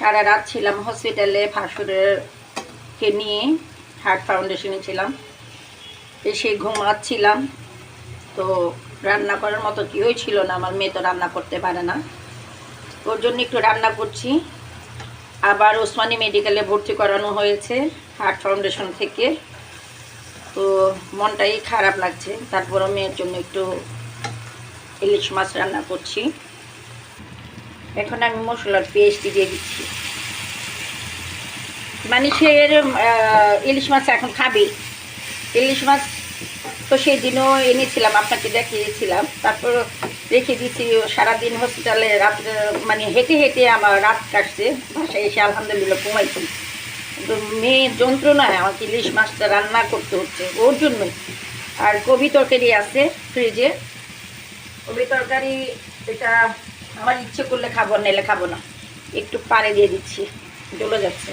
সারা রাত ছিলাম হসপিটালে, ভাসুরকে নিয়ে হার্ট ফাউন্ডেশনে ছিলাম। এসে ঘুমাচ্ছিলাম, তো রান্না করার মতো কেউই ছিল না। আমার মেয়ে তো রান্না করতে পারে না, ওর জন্য একটু রান্না করছি। আবার ওসমানী মেডিকেলে ভর্তি করানো হয়েছে হার্ট ফাউন্ডেশন থেকে, তো মনটাই খারাপ লাগছে। তারপরও মেয়ের জন্য একটু ইলিশ মাছ রান্না করছি। এখন আমি মশলার পেস্ট দিয়ে দিচ্ছি। মানুষের ইলিশ মাছ এখন খাবে। ইলিশ মাছ তো সেই দিনও এনেছিলাম, আপনাকে দেখিয়েছিলাম। তারপর রেখে দিচ্ছি। সারাদিন হসপিটালে রাত্রে মানে হেঁটে হেঁটে আমার রাত কাটছে। বাসায় এসে আলহামদুলিল্লাহ ঘুমাইছি, কিন্তু মেয়ের যন্ত্রণায় আমাকে ইলিশ মাছটা রান্না করতে হচ্ছে ওর জন্যই। আর কবি তরকারি আছে ফ্রিজে, কবি তরকারি এটা আমার ইচ্ছে করলে খাবো, নাইলে খাবো না। একটু পানি দিয়ে দিচ্ছি, জ্বলে যাচ্ছে।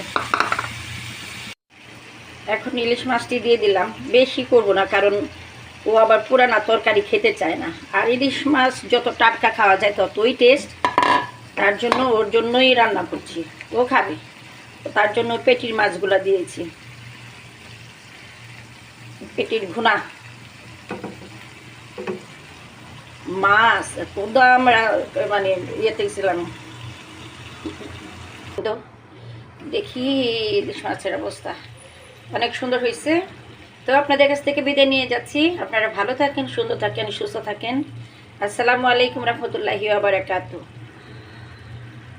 এখন ইলিশ মাছটি দিয়ে দিলাম, বেশি করব না, কারণ ও আবার পুরানা তরকারি খেতে চায় না। আর ইলিশ মাছ যত টাটকা খাওয়া যায় ততই টেস্ট, তার জন্য ওর জন্যই রান্না করছি, ও খাবে। তার জন্য পেটির মাছগুলা দিয়েছি, পেটির ভুনা মাছ। তো আমরা মানে ইয়েতে ছিলাম, তো দেখি ইলিশ মাছের অবস্থা অনেক সুন্দর হয়েছে। তো আপনাদের কাছ থেকে বিদায় নিয়ে যাচ্ছি। আপনারা ভালো থাকেন, সুন্দর থাকেন, সুস্থ থাকেন। আসসালামু আলাইকুম রহমতুল্লাহি ওয়া বারাকাতুহু।